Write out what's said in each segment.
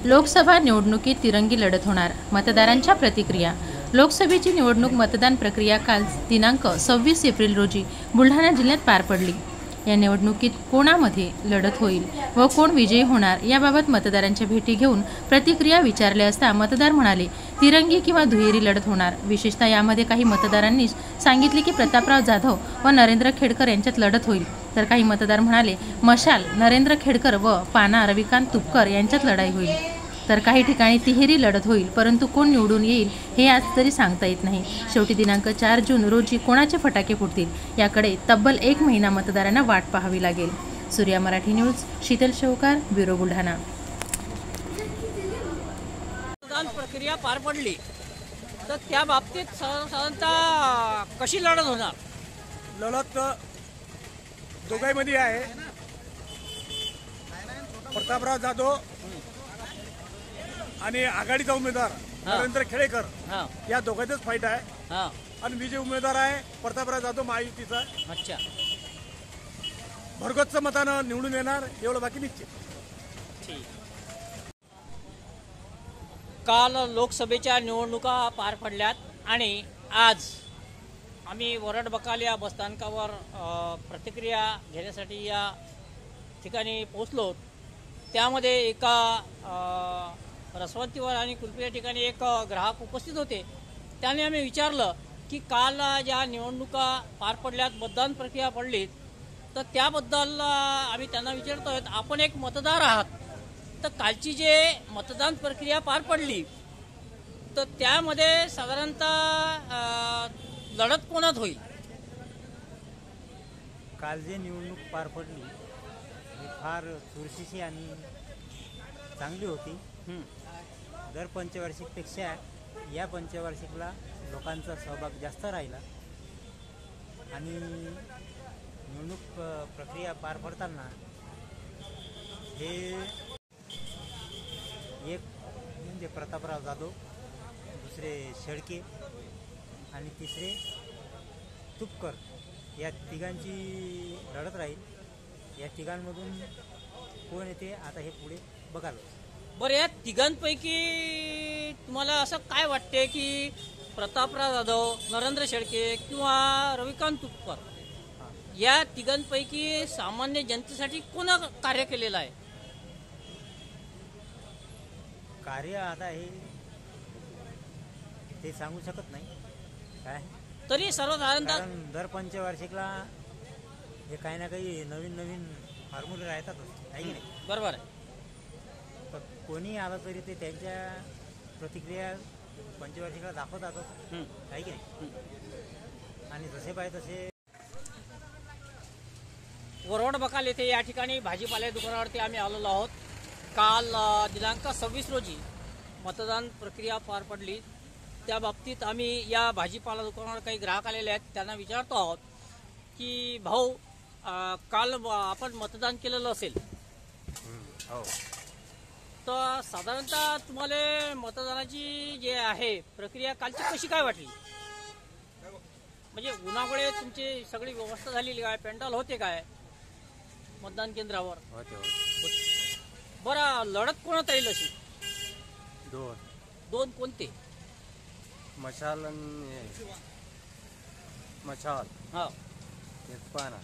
लोकसभा निवडणुकीत तिरंगी लढत होणार. मतदारांच्या प्रतिक्रिया. लोकसभेची निवडणूक मतदान प्रक्रिया काल दिनांक 26 एप्रिल रोजी बुलढाणा जिल्ह्यात पार पडली. या निवडणुकीत कोणामध्ये लढत होईल व कोण विजयी होणार याबाबत मतदारांच्या भेटी घेऊन प्रतिक्रिया विचारल्या असता मतदार म्हणाले, तिरंगी किंवा दुहेरी लढत होणार. विशेषतः यामध्ये काही मतदारांनी सांगितले की प्रतापराव जाधव व नरेंद्र खेडकर यांच्यात लढत होईल, तर काही मतदार म्हणाले मशाल नरेंद्र खेडकर व पाना रविकांत तुपकर यांच्यात लढाई होईल. तर काही ठिकाणी तिहेरी लढत होईल, परंतु कोण निवडून येईल हे आज तरी सांगता येत नाही. शेवटी दिनांक 4 जून रोजी कोणाचे फटाके फुटतील याकडे तब्बल 1 महिना मतदारांना वाट पाहावी लागेल. Surya Marathi news, Sheetal Shevkar, bureau Buldhana. मतदान प्रक्रिया पार पडली तर त्या बाबतीत साधारणतः कशी लढत होणार? लढत दोघांमध्ये आहे. प्रतापराव जाधव आणि आघाडीचा उमेदवार नरेंद्र खेडेकर या दोघांचेच फाईट आहे. आणि विजय उमेदवार आहे प्रतापराव जाधव महायुतीचा. अच्छा, भरगच्च मतानं निवडून येणार एवढं बाकी निश्चित. ठीक. काल लोकसभेच्या निवडणुका पार पडल्यात आणि आज आम्ही वरड बकाल या बसस्थानकावर प्रतिक्रिया घेण्यासाठी या ठिकाणी पोहोचलो. त्यामध्ये एका रसवंतीवर आणि कुल्फी या ठिकाणी एक ग्राहक उपस्थित होते. त्याने आम्ही विचारलं की काल ज्या निवडणुका पार पडल्यात, मतदान प्रक्रिया पडली, तर त्याबद्दल आम्ही त्यांना विचारतोय. आपण एक मतदार आहात, तर कालची जे मतदान प्रक्रिया पार पडली तर त्यामध्ये साधारणतः लढत कोणात होईल? काल जे निवडणूक पार पडली ही फार चुरशीची आणि चांगली होती. दर पंचवार्षिकपेक्षा या पंचवार्षिकला लोकांचा सहभाग जास्त राहिला आणि निवडणूक प्रक्रिया पार पडताना हे एक म्हणजे प्रतापराव जाधव, दुसरे शेळके आणि तिसरे तुपकर या तिघांची लढत राहील. या तिघांमधून कोण येते आता हे पुढे बघायला. बरं, या तिघांपैकी तुम्हाला असं काय वाटते की प्रतापराव जाधव, नरेंद्र शेळके किंवा रविकांत तुपकर या तिघांपैकी सामान्य जनतेसाठी कोण कार्य केलेलं आहे? कार्य आता हे ते सांगू शकत नाही काय. तरी सर्वसाधारणतः दर पंचवार्षिकला हे काही ना काही नवीन नवीन फॉर्म्युले राहतातच, आहे की नाही? बरोबर आहे. तर कोणी आलं तरी ते त्यांच्या प्रतिक्रिया पंचवार्षिकला दाखवतातच, आहे की नाही? आणि जसे पाहिजे तसे वरवड बकाल येथे या ठिकाणी भाजीपाला दुकानावरती आम्ही आलेलो आहोत. काल दिनांक 26 रोजी मतदान प्रक्रिया पार पडली. त्या बाबतीत आम्ही या भाजीपाला दुकानावर काही ग्राहक आलेले आहेत, त्यांना विचारतो आहोत की भाऊ, काल आपण मतदान केलेलं असेल हो, तर साधारणतः तुम्हाला मतदानाची जे आहे प्रक्रिया कालची कशी काय वाटली? म्हणजे उन्हामुळे तुमची सगळी व्यवस्था झालेली काय? पेंडॉल होते काय मतदान केंद्रावर? बरं, लढत कोणात राहील अशी? दोन कोणते? मशाल हा, पाना,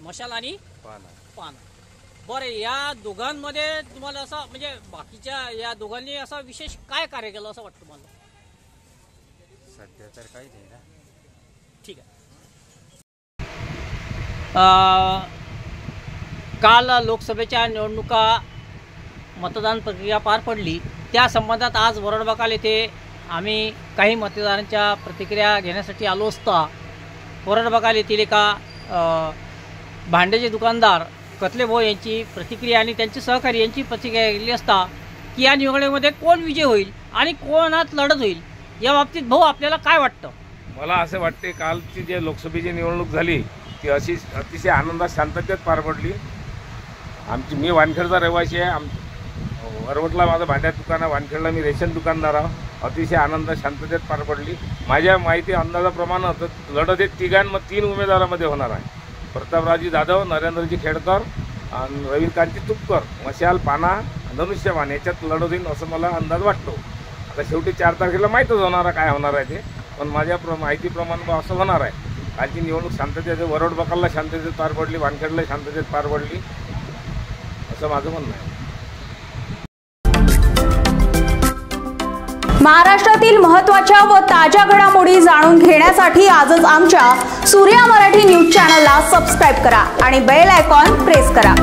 मशाल आणि पाना. बरं, या दोघांमध्ये तुम्हाला असं म्हणजे बाकीच्या या दोघांनी असं विशेष काय कार्य केलं असं वाटतं मला? सध्या तर काही नाही ना. ठीक आहे. काल लोकसभेच्या निवडणुका मतदान प्रक्रिया पार पडली. त्या संबंधात आज वरड बकाल येथे आम्ही काही मतदारांच्या प्रतिक्रिया घेण्यासाठी आलो असता वरड बकाल येथील एका भांड्याचे दुकानदार कतले भाऊ यांची प्रतिक्रिया आणि त्यांचे सहकारी यांची प्रतिक्रिया केली असता की या निवडणुकीमध्ये कोण विजय होईल आणि कोणात लढत होईल या बाबतीत भाऊ आपल्याला काय वाटतं? मला असं वाटते कालची जे लोकसभेची निवडणूक झाली ती अतिशय आनंदात शांततेत पार पडली. मी वानखेडचा रहिवासी आहे. वरवटला माझं भांड्यात दुकान आहे, वानखेडला मी रेशन दुकानदार आहे. अतिशय आनंदात शांततेत पार पडली. माझ्या माहिती अंदाजाप्रमाणे लढत हे तीन उमेदवारांमध्ये होणार आहे. प्रतापरावजी जाधव, नरेंद्रजी खेडकर आणि रविकांती तुपकर मशाल पाना धनुष्यबाण याच्यात लढत होईल असं मला अंदाज वाटतो. आता शेवटी 4 तारखेला माहीतच होणार आहे काय होणार आहे ते, पण माझ्या माहितीप्रमाणे असं होणार आहे. कालची निवडणूक शांततेत, वरोड बकालला शांततेत पार पडली, वानखेडला शांततेत पार पडली असं माझं म्हणणं आहे. महाराष्ट्रातील महत्त्वाच्या व ताज्या घडामोडी जाणून घेण्यासाठी आजच आमच्या सूर्या मराठी न्यूज चॅनलला सबस्क्राईब करा आणि बेल आयकॉन प्रेस करा.